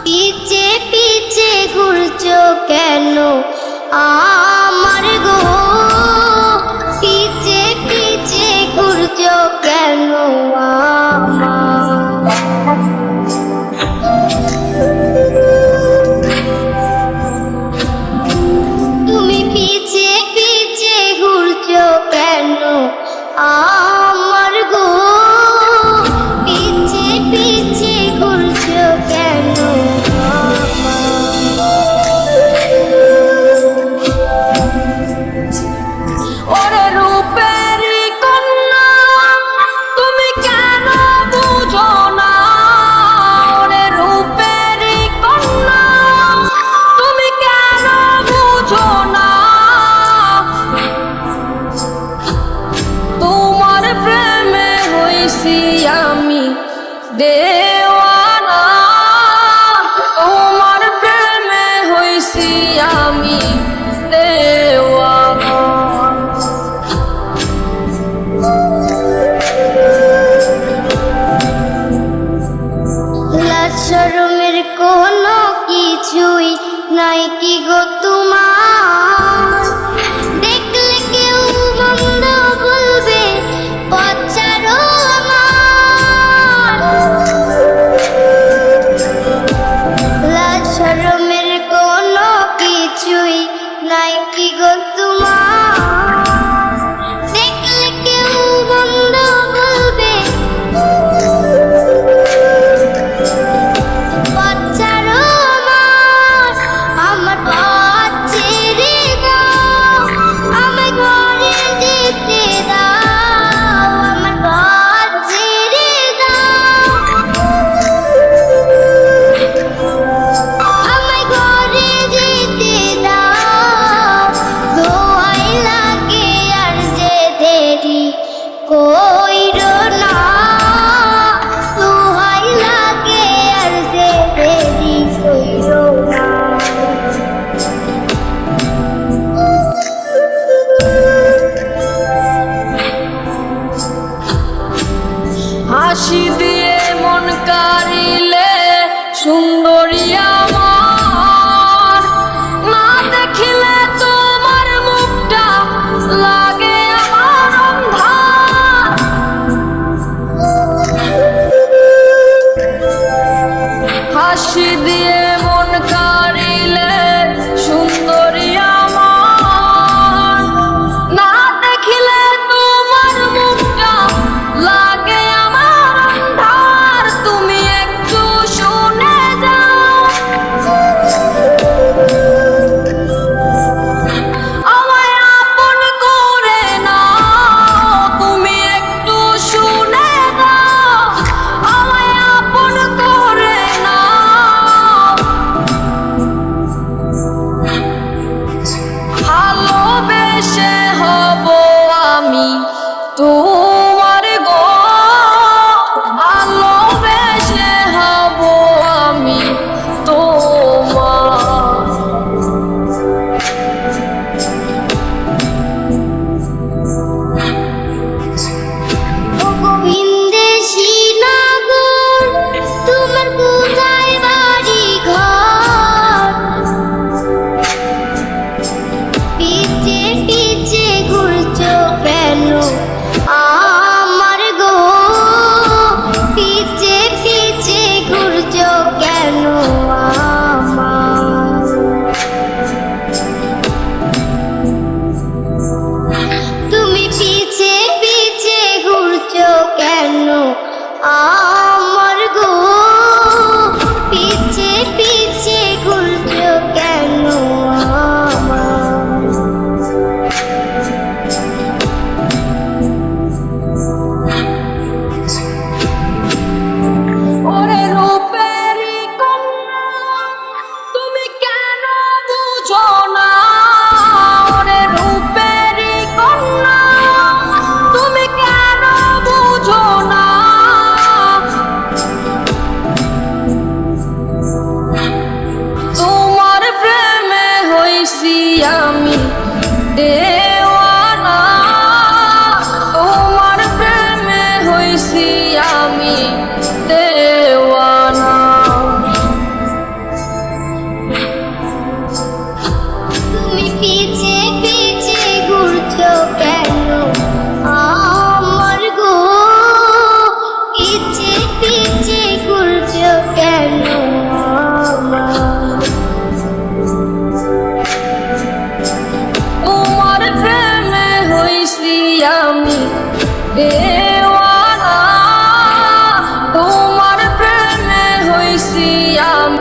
পিছে পিছে ঘুরছো কেন আমার গো, পিছে পিছে ঘুরছো কেন আমার। তুমি পিছে পিছে ঘুরছো কেন আমার গো, পিছে পিছে ঘুরছো কেন ওরে রূপেরই কন্যা তুমি কেন বুঝো না, ওরে রূপেরই কন্যা তুমি কেন বুঝো না, তোমার প্রেমে হইছি আমি দেওয়ানা, তোমার প্রেমে হইছি আমি দেওয়ানা। লাজ শরমের কোনো কিছুই নাই কি গো তোমার, দেখলে কেউ মন্দ বলবে পথ ছাড়ো আমার। লাজ শরমের কোনো কিছুই নাই কি গো তোমার, দেখলে কেউ মন্দ বলবে পথ ছাড়ো আমার। আমার পথ ছেড়ে দাও, আমায় ঘরে যেতে দাও, আমার পথ ছেড়ে দাও, আমায় ঘরে যেতে দাও। দোহাই লাগে আর যে দেরি কইরো না, দোহাই লাগে আর যে দেরি কইরো না। হাসি দিয়ে মন কারিলে সুন্দরী আমার, না দেখিলে তোমার মুখটা লাগে আমার অন্ধার। হাসি দিয়ে মন কারিলে সুন্দরী আমার, না দেখিলে তোমার মুখটা লাগে আমার অন্ধার। তুমি একটু শুনে যাও, আমায় আপন করে নাও, তুমি একটু শুনে যাও, আমায় আপন করে নাও। আমি দেওয়ানা, তোমার প্রেমে হইছি আমি